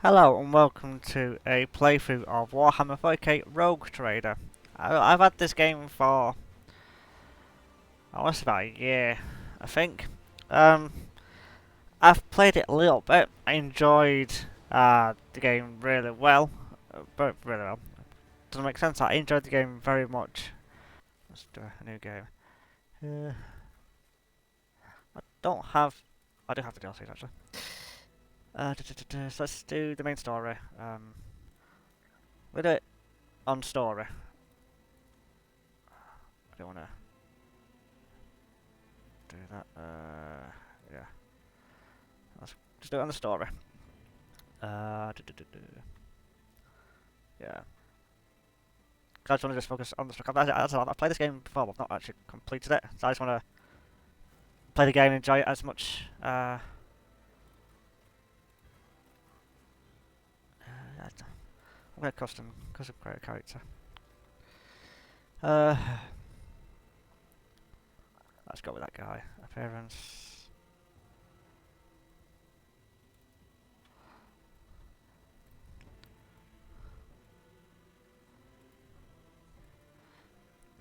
Hello and welcome to a playthrough of Warhammer 40k Rogue Trader. I've had this game for, I want to say about a year, I think. I've played it a little bit. I enjoyed the game really well. Really well. Doesn't make sense. I enjoyed the game very much. Let's do a new game. I don't have. I do have the DLCs actually. So let's do the main story. We'll do it on story. I don't want to do that. Yeah. Let's just do it on the story. Yeah. I just want to just focus on the story. I've played this game before, but I've not actually completed it. So I just want to play the game and enjoy it as much. I'm going to custom create a character. Let's go with that guy. Appearance.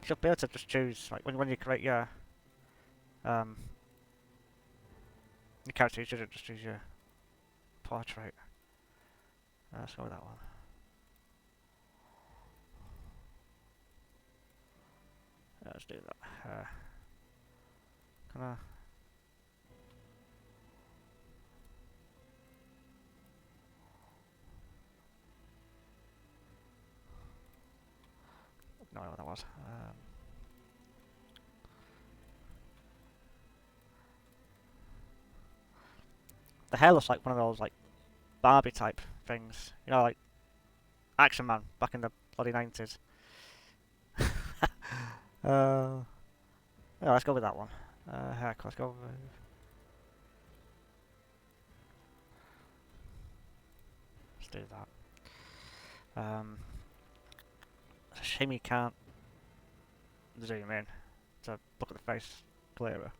You should be able to just choose, like, when you create your character, you should just choose your portrait. Let's go with that one. Let's do that. Can I? No, I know what that was. The hair looks like one of those like Barbie type things, you know, like Action Man back in the bloody 90s. Yeah, let's go with that one. Heck, let's go with... Let's do that. It's a shame you can't zoom in to look at the face clearer.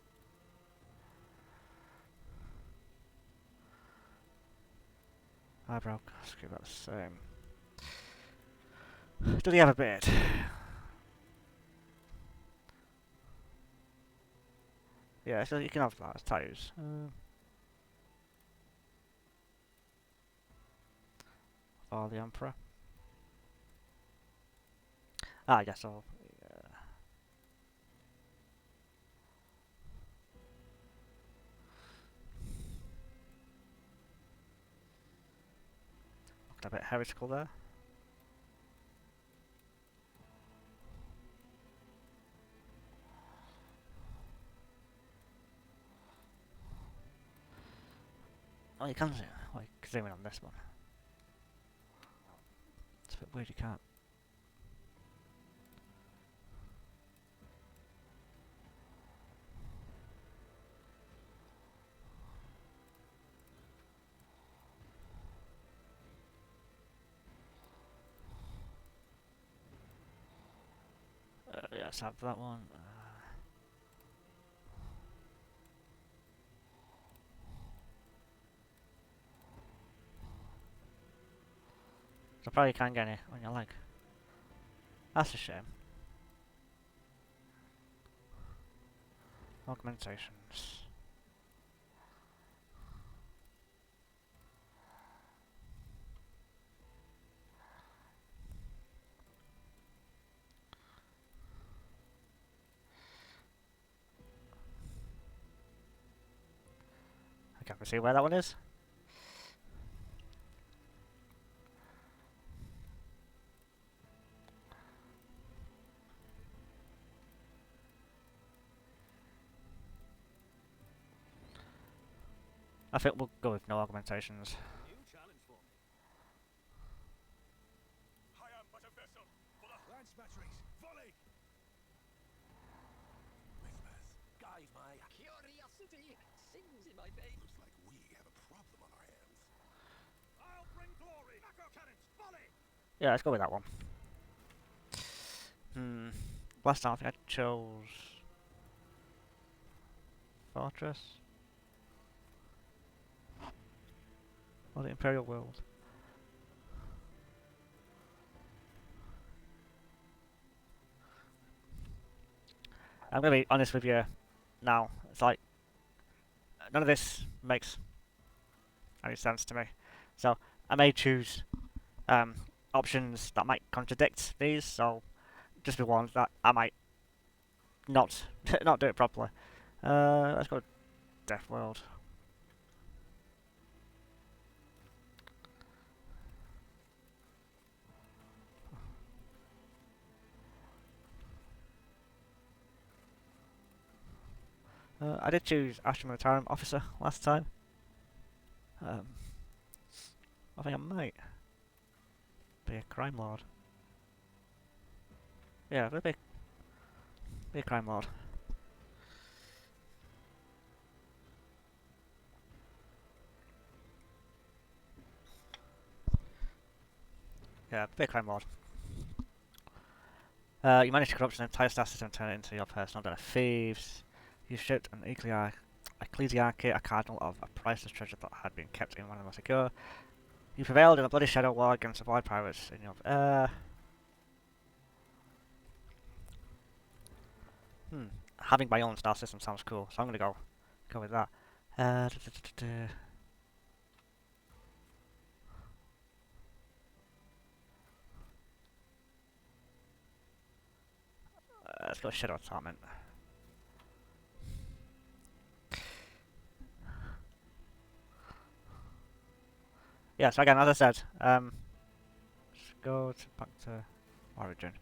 Eyebrow, let's keep that the same. Does he have a beard? Yeah, so you can have that as tattoos. For the Emperor. Ah, yes, I'll... Yeah. Looked a bit heretical there. Oh, you can zoom. Like, zoom in on this one. It's a bit weird, you can't. Yeah, let's have that one. So probably can't get it on your leg. That's a shame. Augmentations. I can't see where that one is. I think we'll go with no augmentations. New challenge for me. I am but a vessel for the lance batteries. Volley! Whispers. Guide my curiosity sings in my veins. Looks like we have a problem on our hands. I'll bring glory. Macro cannons. Volley! Yeah, let's go with that one. Last time I think I chose... Fortress. Or the Imperial World. I'm gonna be honest with you now. It's like none of this makes any sense to me. So I may choose options that might contradict these. So just be warned that I might not not do it properly. Let's go Death World. I did choose Astromonitorum Officer last time. I think I might be a crime lord. Yeah, I'll be a crime lord. Yeah, be a crime lord. You managed to corrupt an entire star system and turn it into your personal den of thieves. You stripped an ecclesiarchy, a cardinal of a priceless treasure that had been kept in one of the most secure. You prevailed in a bloody shadow war against the blood pirates in your... Having my own star system sounds cool, so I'm gonna go with that. Let's go Shadow Assortment. Yeah, so again, as I said, let's go back to Origin.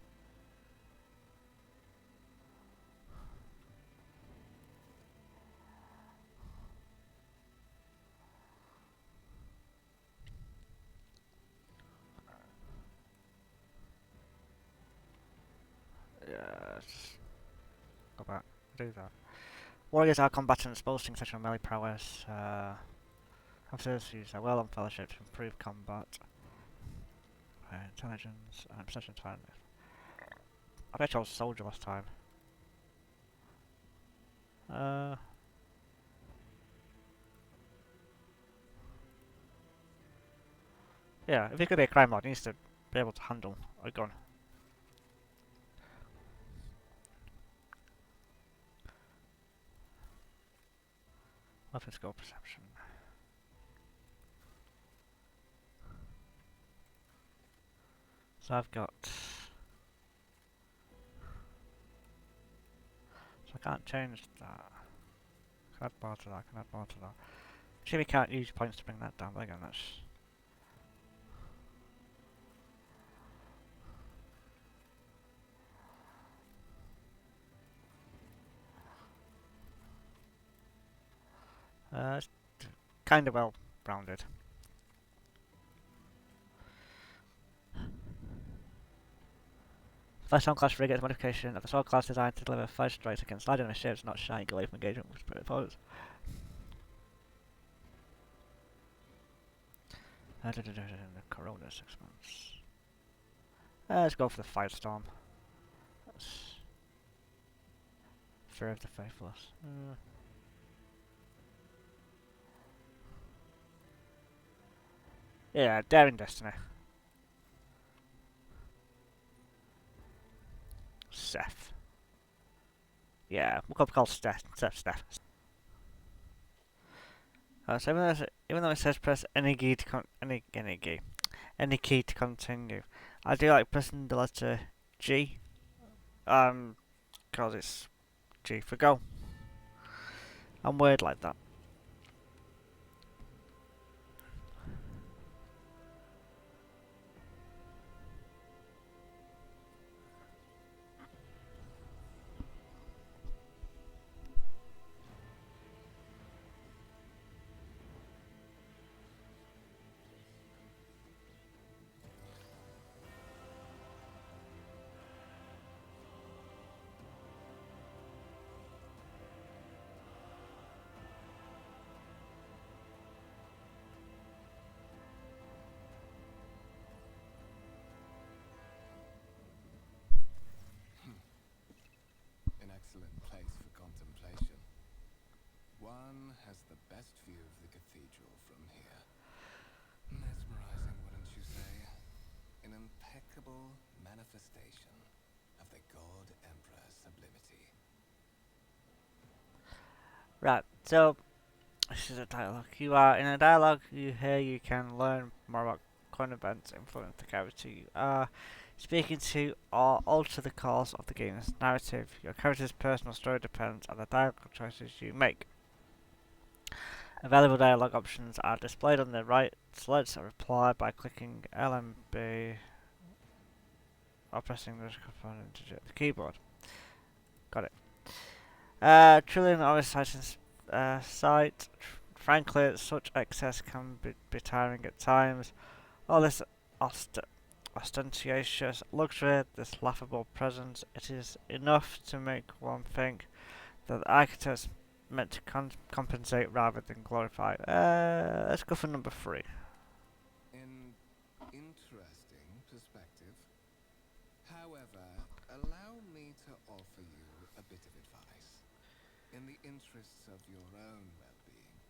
Yeah, let's go back. Do that. Warriors are combatants boasting such a melee prowess. Officers use their well on fellowship to improve combat. Intelligence and perception time. I bet I chose soldier last time. Yeah, if he could be a crime lord, he needs to be able to handle a gun. Weapon skill perception. So I've got... So I can't change that. Can add bar to that, can add bar to that. Actually, we can't use points to bring that down, but again, that's... it's kind of well rounded. First Sound Class Frigate is a modification of the Sword class designed to deliver first strikes against light enemy ships, not shy away from engagement with spirit foes. The Koronus Expanse. Let's go for the Firestorm. That's Fear of the Faithless. Yeah, Daring Destiny. Seth. Yeah, we'll call Steph. So even though it says press any key to any key to continue, I do like pressing the letter G. Because it's G for go. I'm weird like that. one has the best view of the cathedral from here. Mesmerizing, wouldn't you say? An impeccable manifestation of the God Emperor's sublimity. Right, so this is a dialogue. You are in a dialogue. You can learn more about current events influence the character you are speaking to or alter the course of the game's narrative. Your character's personal story depends on the dialogue choices you make. Available dialogue options are displayed on the right. Select a reply by clicking LMB or pressing the component to the keyboard. Got it. Trillion Orisight site. Frankly, such excess can be tiring at times. All this ostentatious luxury, this laughable presence, it is enough to make one think that the architects meant to compensate rather than glorify. Let's go for number 3. An interesting perspective. However, allow me to offer you a bit of advice. In the interests of your own well-being,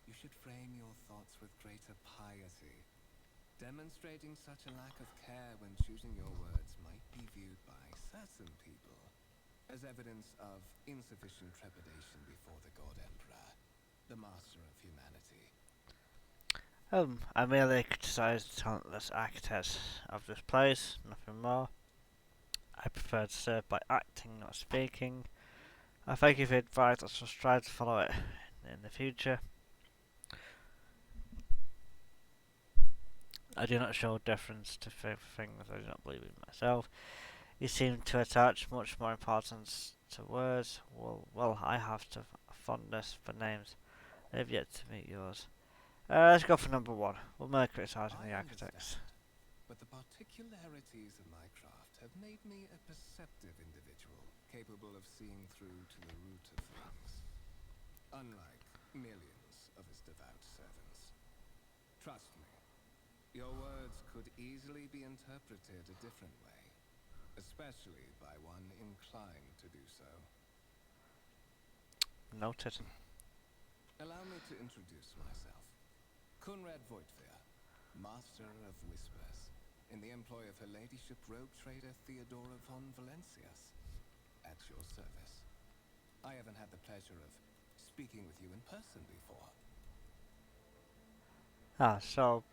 you should frame your thoughts with greater piety. Demonstrating such a lack of care when choosing your words might be viewed by certain people as evidence of insufficient trepidation before the God Emperor, the master of humanity. I merely criticised the talentless architects of this place, nothing more. I prefer to serve by acting, not speaking. I thank you for your advice. I shall strive to follow it in the future. I do not show deference to things I do not believe in myself. You seem to attach much more importance to words. Well, I have to fondness for names. I have yet to meet yours. Let's go for number 1. We're merely criticising the architects. But the particularities of my craft have made me a perceptive individual, capable of seeing through to the root of things. Unlike millions of his devout servants. Trust me, your words could easily be interpreted a different way, especially by one inclined to do so. Noted. Allow me to introduce myself. Conrad Voigtveer, Master of Whispers, in the employ of Her Ladyship Rogue Trader Theodora von Valencias. At your service. I haven't had the pleasure of speaking with you in person before. So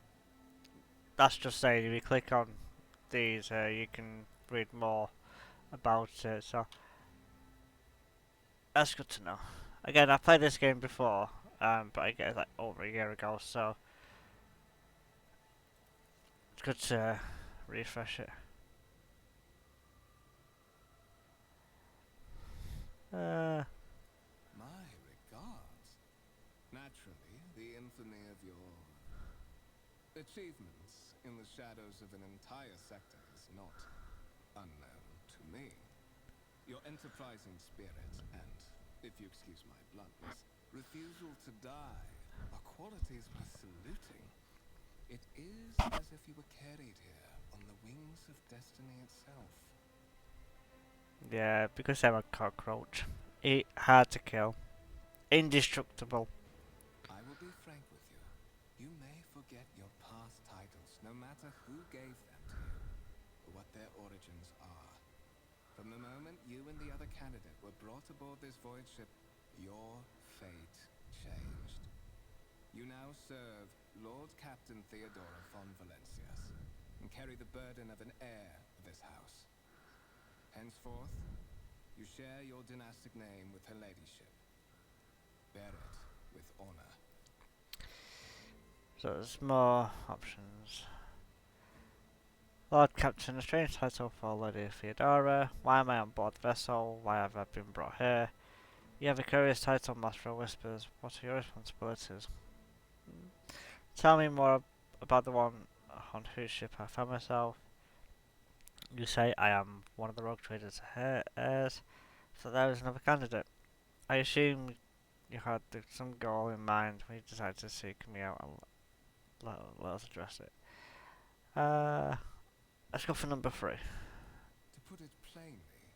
that's just saying if you click on these, you can read more about it. So that's good to know. Again, I played this game before, but I get it like over a year ago, so it's good to refresh it. My regards. Naturally, the infamy of your achievements in the shadows of an entire sector is not unknown to me. Your enterprising spirit and, if you excuse my bluntness, refusal to die are qualities worth saluting. It is as if you were carried here on the wings of destiny itself. Yeah, because I'm a cockroach. Hard to kill. Indestructible. I will be frank with you. You may forget your past titles, no matter who gave them to you, or what their origins are. From the moment you and the other candidate were brought aboard this void ship, your fate changed. You now serve Lord Captain Theodora von Valencias, and carry the burden of an heir of this house. Henceforth, you share your dynastic name with Her Ladyship. Bear it with honor. So there's more options. Lord Captain, a strange title for Lady Theodora. Why am I on board the vessel? Why have I been brought here? You have a curious title, Master of Whispers. What are your responsibilities? Tell me more about the one on whose ship I found myself. You say I am one of the rogue traders' heirs, so there is another candidate. I assume you had some goal in mind when you decided to seek me out and let us address it. Let's go for number 3. To put it plainly,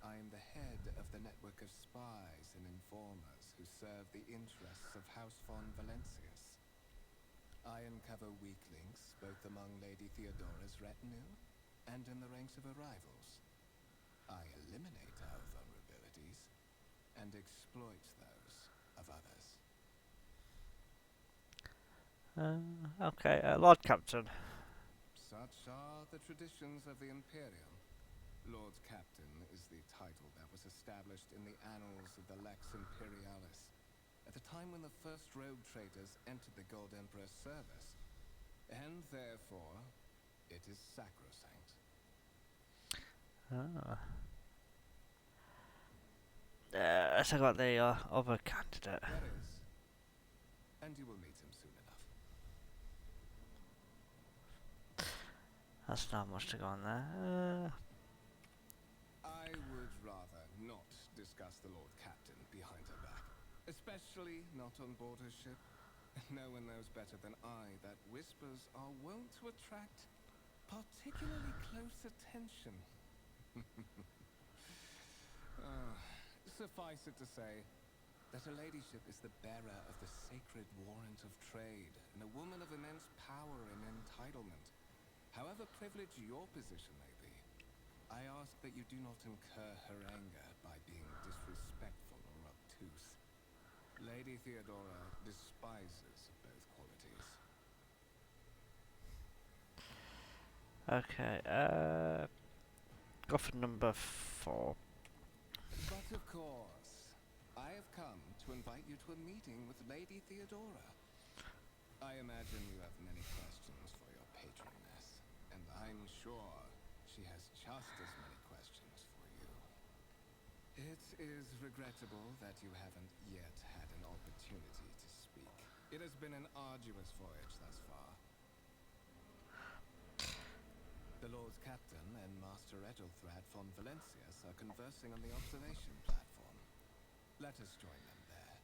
I am the head of the network of spies and informers who serve the interests of House von Valencius. I uncover weak links both among Lady Theodora's retinue and in the ranks of her rivals. I eliminate our vulnerabilities and exploit those of others. Okay, Lord Captain. Such are the traditions of the Imperium. Lord Captain is the title that was established in the annals of the Lex Imperialis at the time when the first rogue traders entered the Gold Emperor's service, and therefore it is sacrosanct. Ah. Let's talk about the other candidate. There is, and you will meet him soon enough. That's not much to go on there. I would rather not discuss the Lord Captain behind her back, especially not on board her ship. No one knows better than I that whispers are wont to attract particularly close attention. Suffice it to say that her ladyship is the bearer of the sacred warrant of trade and a woman of immense power and entitlement. However privileged your position may be, I ask that you do not incur her anger by being disrespectful or obtuse. Lady Theodora despises both qualities. Okay, go for number 4. But of course, I have come to invite you to a meeting with Lady Theodora. I imagine you have many questions for your patroness, and I'm sure she has just as many questions for you. It is regrettable that you haven't yet had an opportunity to speak. It has been an arduous voyage thus far. The Lord Captain and Master Ethelthrad von Valencius are conversing on the observation platform. Let us join them there.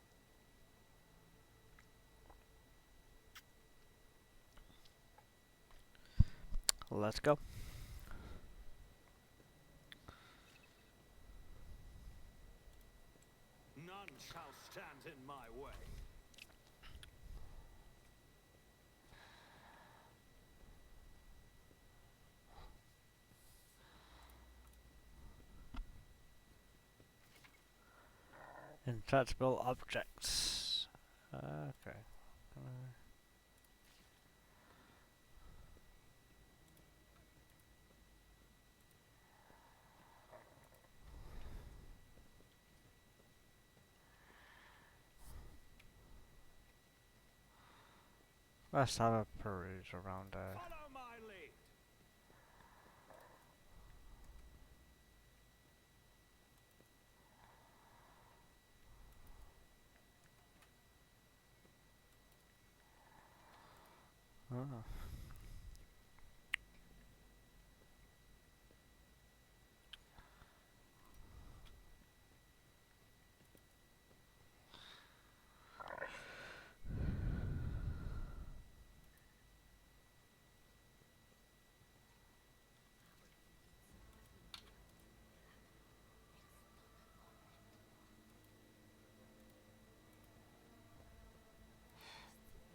Let's go. None shall stand in my way. Intractable objects. Okay. Let's have a peruse around there. Follow my lead. Oh.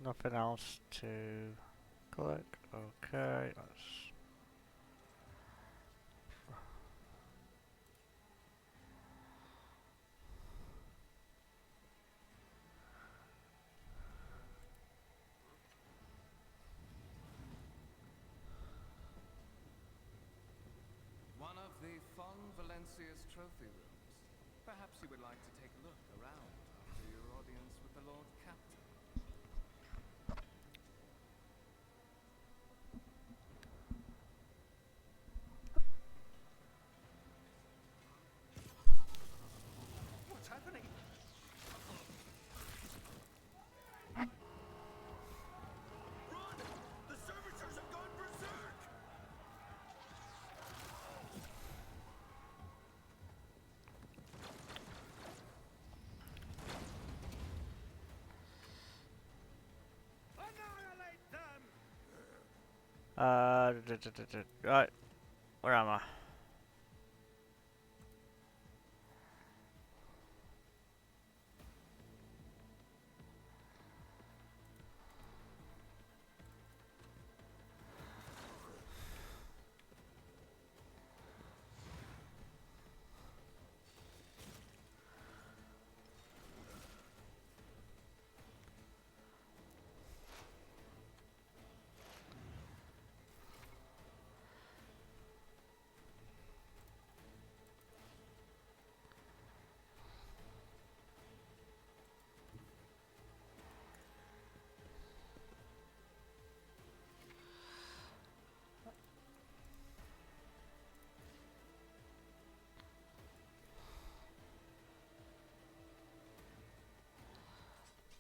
Nothing else to click. Okay, let's. One of the von Valencius trophy rooms. Perhaps you would like to take a look around after your audience with the Lord Captain. What's happening? Run! The servitors have gone berserk! Annihilate them! Right. Where am I?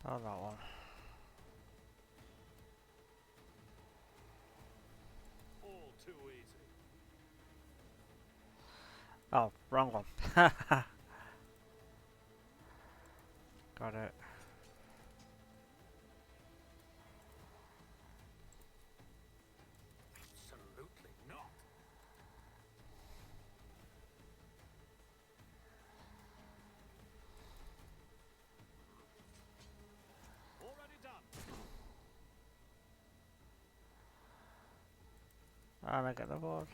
Oh, that one. All too easy. Oh, wrong one. Got it. Absolutely not. Already done. And I get the board.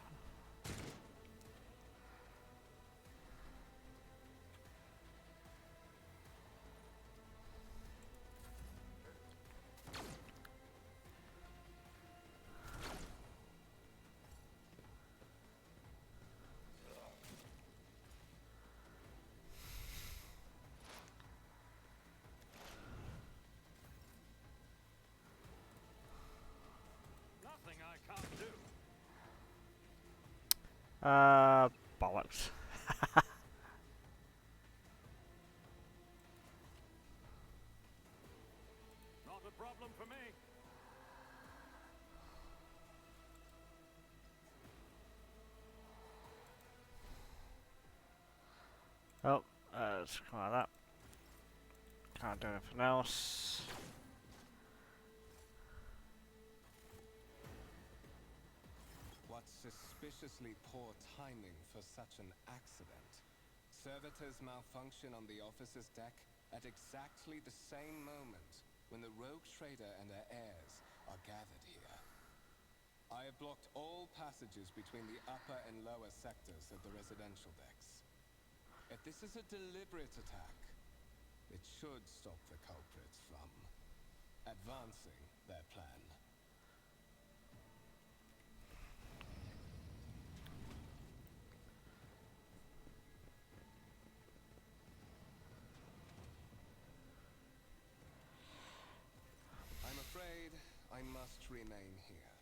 Nothing I can't do. Bollocks. Not a problem for me. Oh, let's come out of that. Can't do anything else. What suspiciously poor timing for such an accident. Servitors malfunction on the officer's deck at exactly the same moment when the rogue trader and her heirs are gathered here. I have blocked all passages between the upper and lower sectors of the residential decks. If this is a deliberate attack, it should stop the culprits from advancing their plan. I'm afraid I must remain here.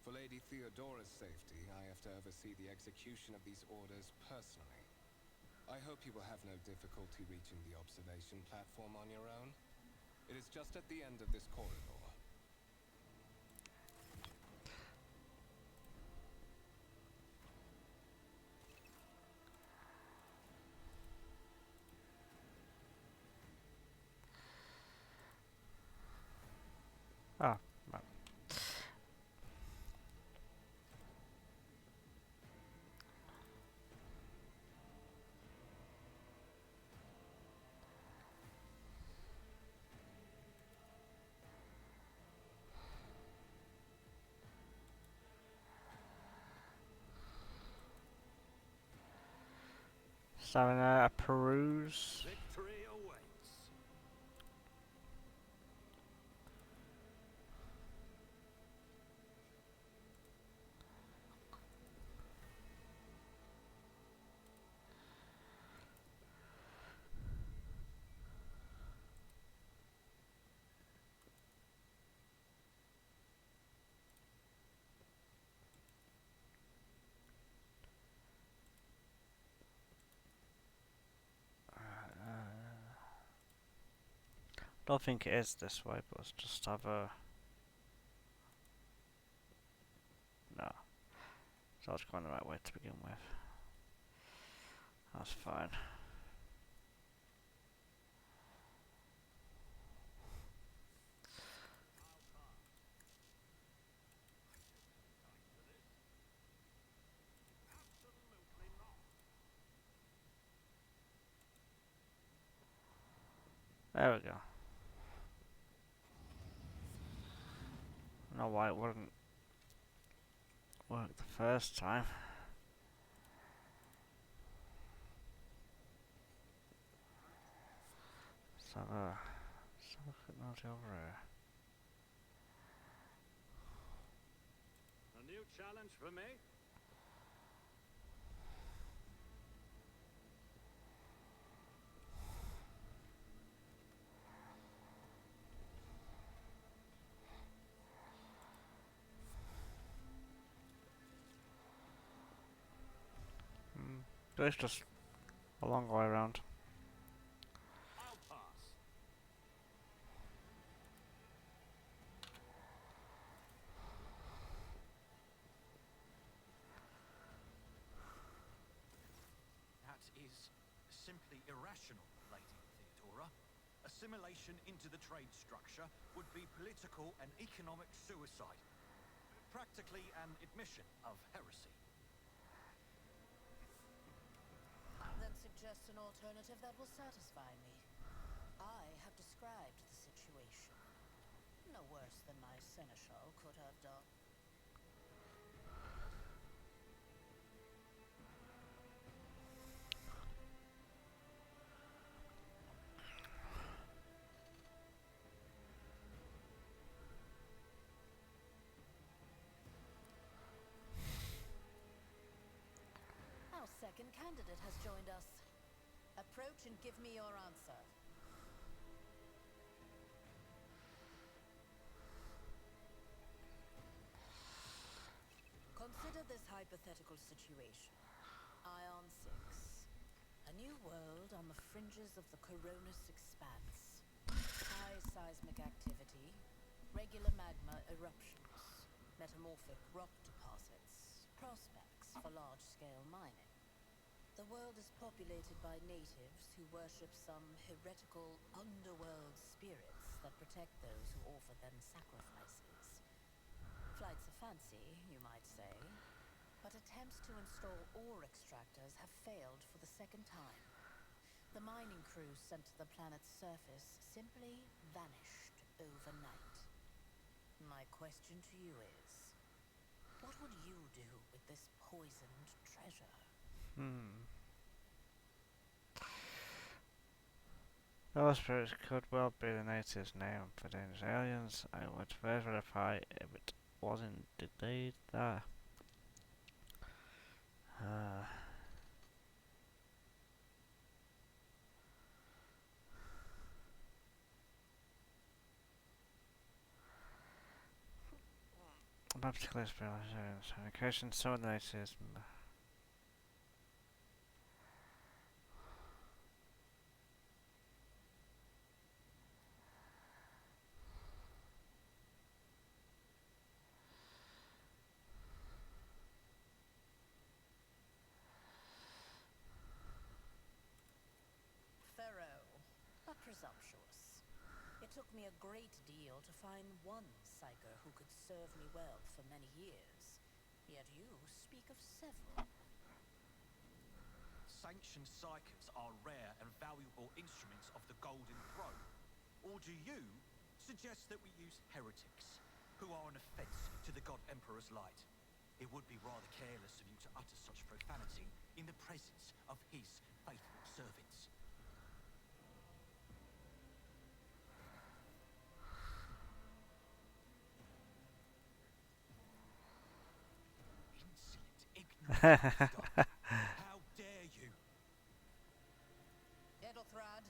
For Lady Theodora's safety, I have to oversee the execution of these orders personally. I hope you will have no difficulty reaching the observation platform on your own. It is just at the end of this corridor. Oh, right. So having a peruse. Victory awaits. Don't think it is this way, but let's just have a... No. So I was going the right way to begin with. That's fine. Absolutely not. There we go. I don't know why it wouldn't work the first time. So, let's have a quick note over here. A new challenge for me? So it's just a long way around. I'll pass. simply irrational, Lady Theodora. Assimilation into the trade structure would be political and economic suicide. Practically an admission of heresy. Then suggest an alternative that will satisfy me. I have described the situation. No worse than my seneschal could have done. Our second candidate has joined us. Approach and give me your answer. Consider this hypothetical situation. Ion 6. A new world on the fringes of the Koronus Expanse. High seismic activity, regular magma eruptions, metamorphic rock deposits, prospects for large-scale mining. The world is populated by natives who worship some heretical underworld spirits that protect those who offer them sacrifices. Flights of fancy, you might say, but attempts to install ore extractors have failed for the second time. The mining crews sent to the planet's surface simply vanished overnight. My question to you is, what would you do with this poisoned treasure? Those spirits could well be the natives' name for dangerous aliens. I would first verify if it wasn't indeed that. About particular spirits, communication, some of the natives. Thorough, but presumptuous. It took me a great deal to find one psyker who could serve me well for many years. Yet you speak of several. Sanctioned psychers are rare and valuable instruments of the Golden Throne. Or do you suggest that we use heretics, who are an offense to the God Emperor's light? It would be rather careless of you to utter such profanity in the presence of his faithful servants. Insolent, ignorant bastard. How dare you? Edelthrad,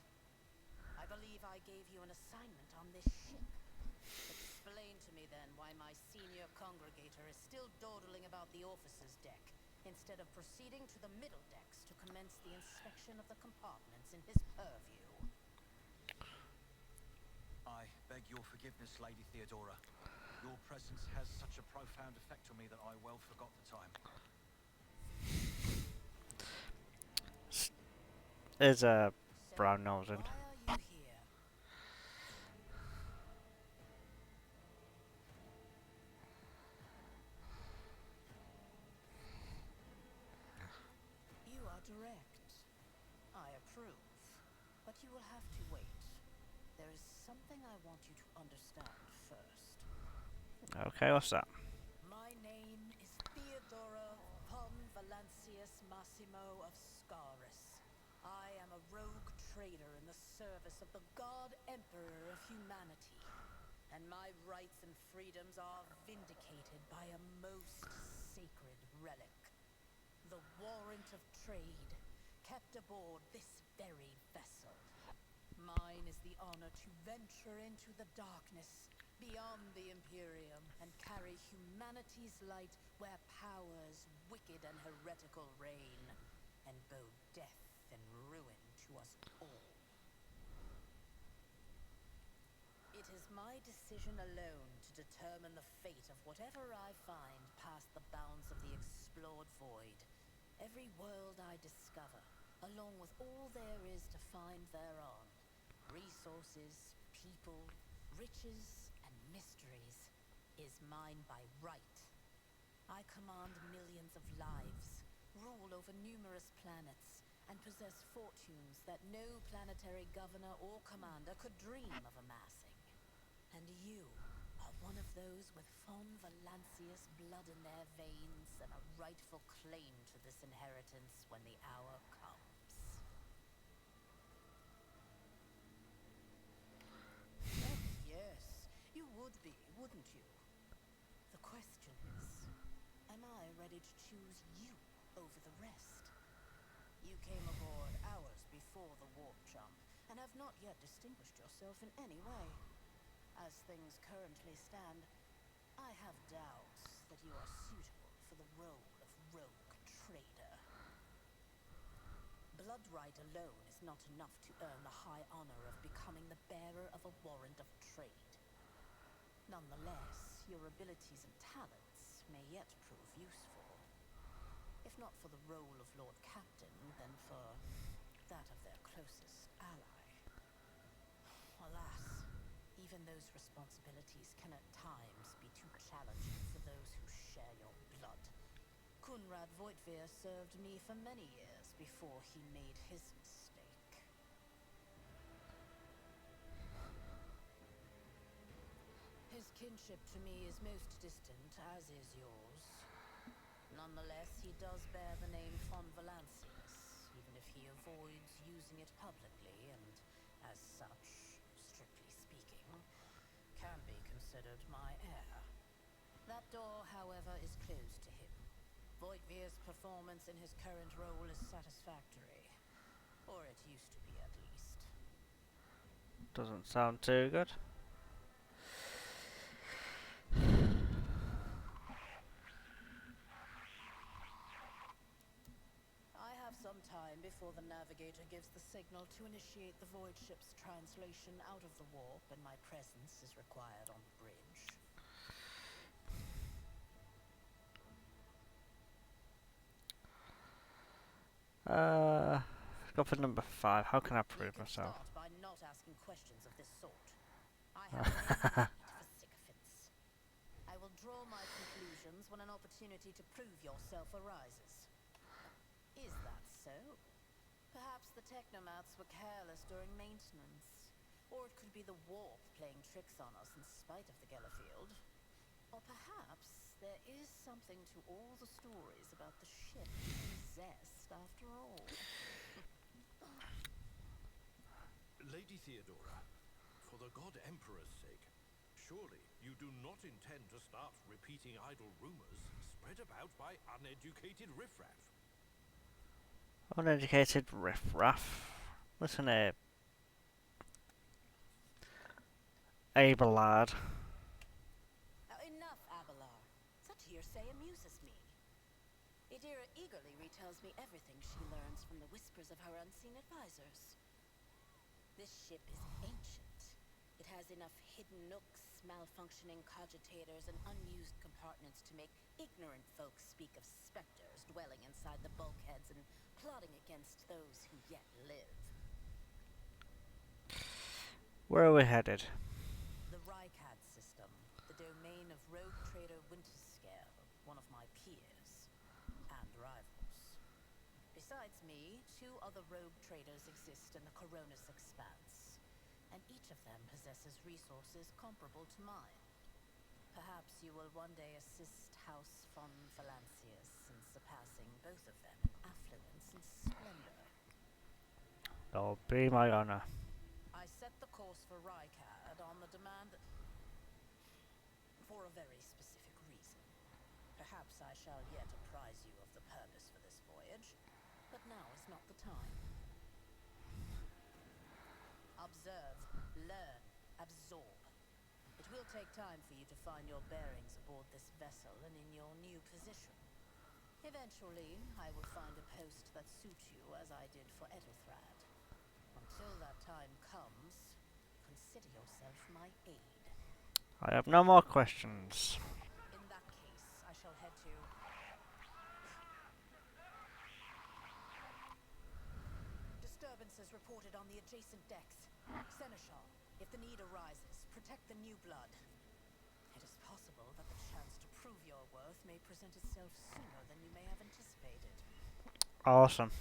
I believe I gave you an assignment on this ship. Explain to me then why my senior congregator is still dawdling about the officer's deck, instead of proceeding to the middle decks to commence the inspection of the compartments in his purview. I beg your forgiveness, Lady Theodora. Your presence has such a profound effect on me that I well forgot the time. Is So, brown nosing. why are you here? You are direct. I approve. But you will have to wait. There is something I want you to understand first. Okay, what's that? My name is Theodora von Valancius Massimo of Scaris. I am a rogue trader in the service of the God Emperor of humanity. And my rights and freedoms are vindicated by a most sacred relic. The warrant of trade, kept aboard this very vessel. Mine is the honor to venture into the darkness, beyond the Imperium, and carry humanity's light where powers wicked and heretical reign, and bow death and ruin to us all. It is my decision alone to determine the fate of whatever I find past the bounds of the explored void. Every world I discover, along with all there is to find thereon. Resources, people, riches, and mysteries is mine by right. I command millions of lives, rule over numerous planets, and possess fortunes that no planetary governor or commander could dream of amassing. And you are one of those with Von Valancius blood in their veins and a rightful claim to this inheritance when the hour comes. Oh, yes, you would be, wouldn't you? The question is, am I ready to choose you over the rest? You came aboard hours before the warp jump, and have not yet distinguished yourself in any way. As things currently stand, I have doubts that you are suitable for the role of rogue trader. Bloodright alone is not enough to earn the high honor of becoming the bearer of a warrant of trade. Nonetheless, your abilities and talents may yet prove useful. If not for the role of Lord Captain, then for that of their closest ally. Alas, even those responsibilities can at times be too challenging for those who share your blood. Kunrad Voitvir served me for many years before he made his mistake. His kinship to me is most distant, as is yours. Nonetheless, he does bear the name Von Valancius, even if he avoids using it publicly, and as such, strictly speaking, can be considered my heir. That door, however, is closed to him. Voigtvir's performance in his current role is satisfactory. Or it used to be, at least. Doesn't sound too good. I have some time before the navigator gives the signal to initiate the void ship's translation out of the warp, and my presence is required on the bridge. Go for number 5. How can I We prove can myself? start by not asking questions of this sort. I have no need for sycophants. I will draw my conclusions when an opportunity to prove yourself arises. Is that so? Perhaps the technomats were careless during maintenance. Or it could be the warp playing tricks on us in spite of the Gellerfield. Or perhaps there is something to all the stories about the ship being possessed after all. Lady Theodora, for the God Emperor's sake, surely you do not intend to start repeating idle rumors spread about by uneducated riffraff. Uneducated riffraff. Listen here, Abelard. Enough, Abelard. Such hearsay amuses me. Idira eagerly retells me everything she learns from the whispers of her unseen advisors. This ship is ancient. It has enough hidden nooks, malfunctioning cogitators, and unused compartments to make ignorant folks speak of specters dwelling inside the bulkheads and plotting against those who yet live. Where are we headed? The Rycad system, the domain of rogue trader Winterscale, one of my peers, and rivals. Besides me, 2 other rogue traders exist in the Koronus Expanse, and each of them possesses resources comparable to mine. Perhaps you will one day assist House Von Valancius in surpassing both of them in affluence and splendor. That'll be my honor. I set the course for Rycad on the demand for a very specific reason. Perhaps I shall yet apprise you of the purpose for this voyage, but now is not the time. Observe, learn, absorb. It will take time for you to find your bearings aboard this vessel and in your new position. Eventually, I will find a post that suits you as I did for Ethelthrad. Until that time comes, consider yourself my aid. I have no more questions. In that case, I shall head to... adjacent decks. Seneschal, if the need arises, protect the new blood. It is possible that the chance to prove your worth may present itself sooner than you may have anticipated. Awesome.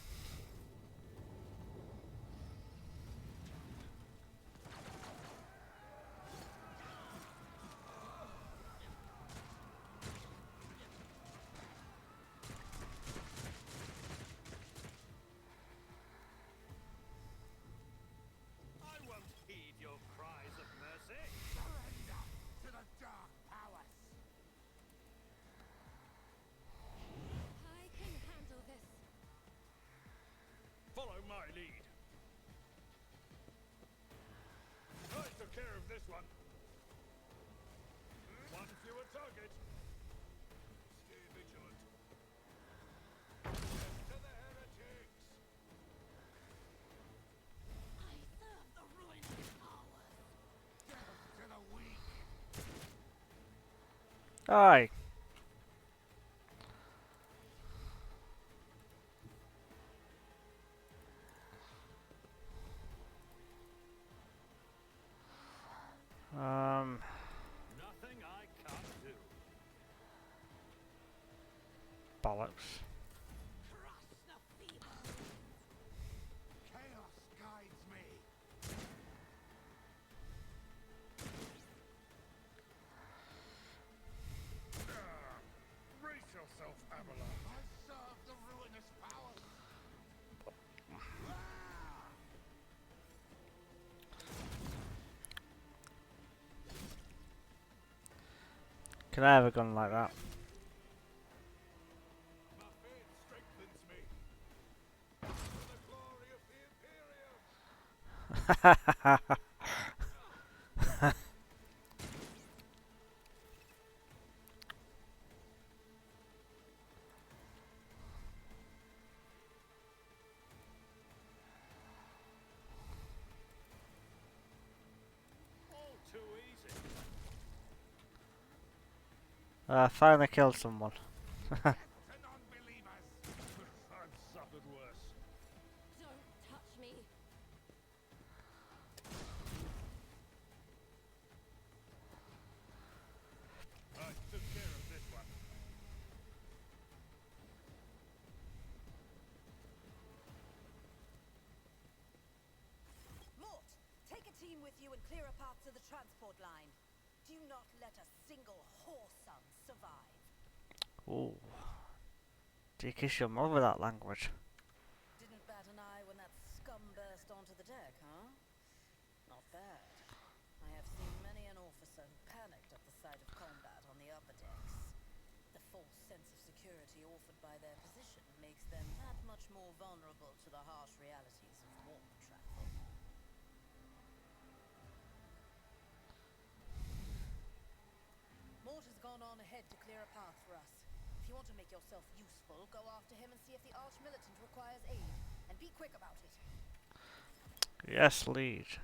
I won't heed your cries of mercy. Surrender to the dark powers! I can handle this. Follow my lead. I took care of this one. One fewer target. Stay vigilant. Death to the heretics. I serve the ruinous powers. Death to the weak! Aye. Nothing I can't do. Bollocks. Crush the feeble. Chaos guides me! Brace yourself, Avalon. I serve the ruinous powers! Can I have a gun like that? My faith strengthens me. For the glory of the Imperium. All too easy. Finally killed someone. To non-believers! I've suffered worse. Don't touch me. I took care of this one. Mort, take a team with you and clear a path to the transport line. Do not let a single whoreson survive. Ooh. Do you kiss your mother with that language? Didn't bat an eye when that scum burst onto the deck, huh? Not bad. I have seen many an officer who panicked at the sight of combat on the upper decks. The false sense of security offered by their position makes them that much more vulnerable to the harsh realities of warp travel. Mort has gone on ahead to clear a path for us. If you want to make yourself useful, go after him and see if the Arch-Militant requires aid. And be quick about it. Yes, Liege.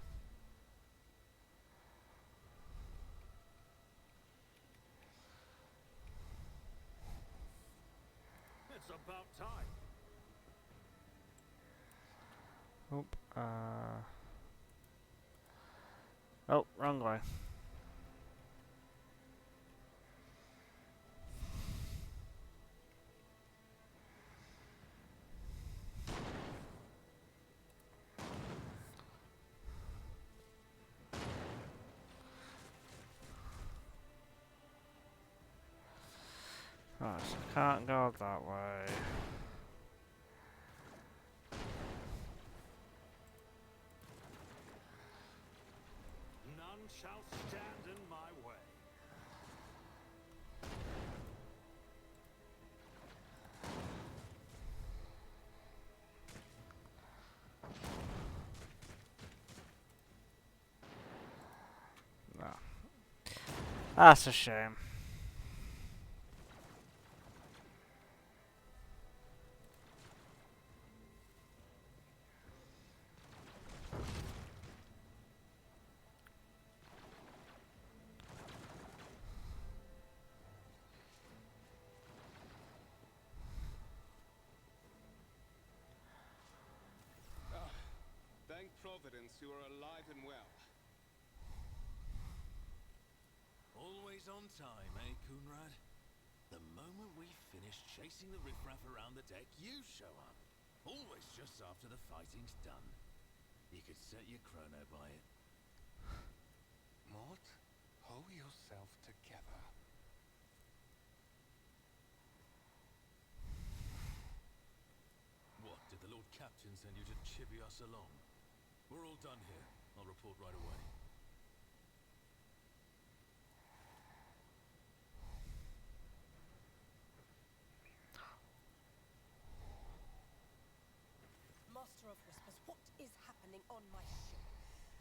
It's about time. Oop. Oh, wrong way. Right, so I can't go that way. None shall stand in my way. No. That's a shame. Thank Providence you are alive and well. Always on time, eh, Coonrad? The moment we finish chasing the riffraff around the deck, you show up. Always just after the fighting's done. You could set your chrono by it. Mort, hold yourself together. What, did the Lord Captain send you to chivvy us along? We're all done here. I'll report right away. Master of Whispers, what is happening on my ship?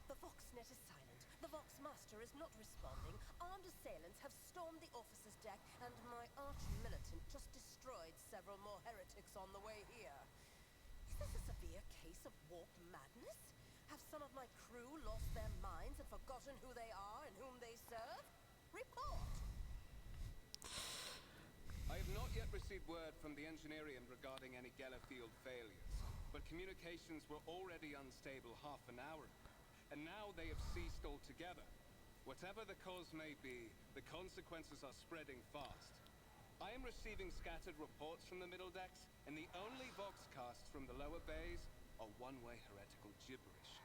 The Voxnet is silent. The Vox Master is not responding. Armed assailants have stormed the officer's deck, and my arch-militant just destroyed several more heretics on the way here. Is this a severe case of warp madness? Have some of my crew lost their minds and forgotten who they are and whom they serve? Report! I have not yet received word from the Engineering regarding any Gellerfield failures, but communications were already unstable half an hour ago, and now they have ceased altogether. Whatever the cause may be, the consequences are spreading fast. I am receiving scattered reports from the middle decks, and the only voxcasts from the lower bays are one-way heretical gibberish.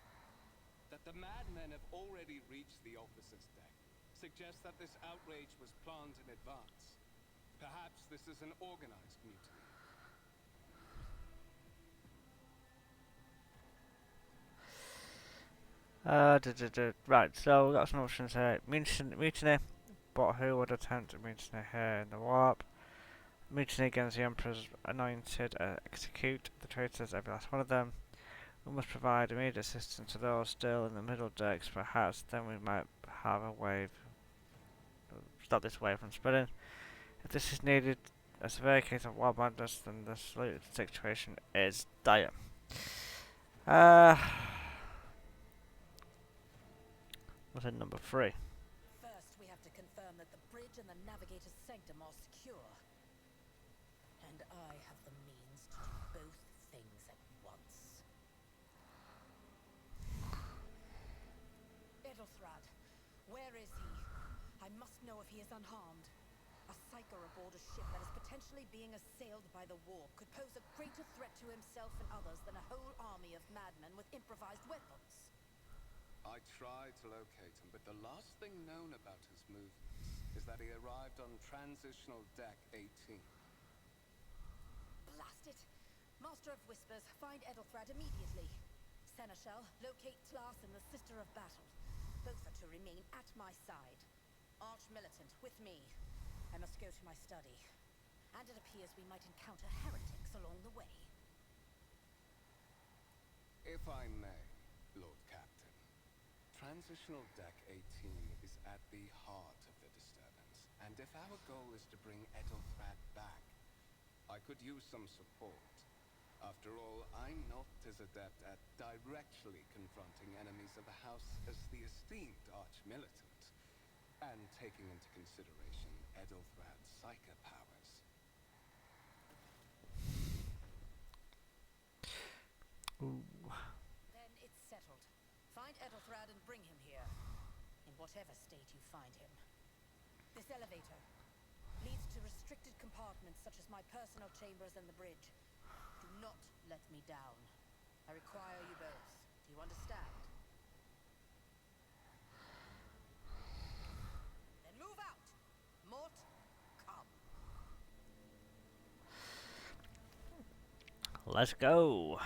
That the madmen have already reached the officer's deck suggests that this outrage was planned in advance. Perhaps this is an organized mutiny. Right, so we've got some options here. Mutiny, but who would attempt a mutiny here in the warp? Mutiny against the Emperor's anointed, execute the traitors, every last one of them. We must provide immediate assistance to those still in the middle decks, perhaps then we might have a wave, stop this wave from spreading. If this is needed, a severe case of wild madness, then the situation is dire. What's in number 3? First, we have to confirm that the bridge and the navigator's sanctum are secure. And I have the means to do both things at once. Edelthrad, where is he? I must know if he is unharmed. A psyker aboard a ship that is potentially being assailed by the warp could pose a greater threat to himself and others than a whole army of madmen with improvised weapons. I tried to locate him, but the last thing known about his movements is that he arrived on Transitional Deck 18. Blast it! Master of Whispers, find Edelthrad immediately. Seneschal, locate Tlas and the Sister of Battle. Both are to remain at my side. Arch-militant, with me. I must go to my study. And it appears we might encounter heretics along the way. If I may, Lord Captain. Transitional Deck 18 is at the heart of the disturbance, and if our goal is to bring Edelthrad back, I could use some support. After all, I'm not as adept at directly confronting enemies of the house as the esteemed arch-militant, and taking into consideration Edelthrad's psychic powers. Ooh. Then it's settled. Find Edelthrad and bring him here. In whatever state you find him. This elevator leads to restricted compartments such as my personal chambers and the bridge. Do not let me down. I require you both. Do you understand? Then move out! Mort, come. Let's go.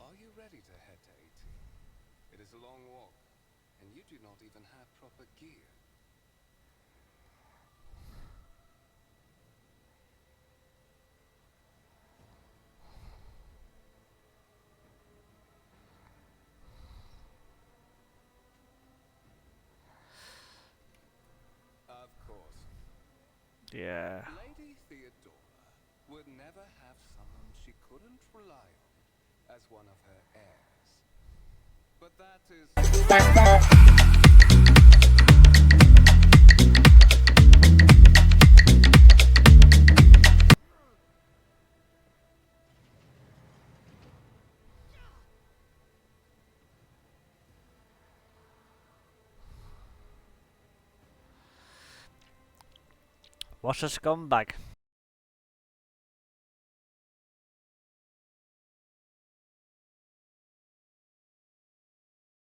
Are you ready to head to 18? It is a long walk, and you do not even have proper gear. Of course. Yeah. Lady Theodora would never have someone she couldn't rely on as one of her heirs. But that is... What a scumbag.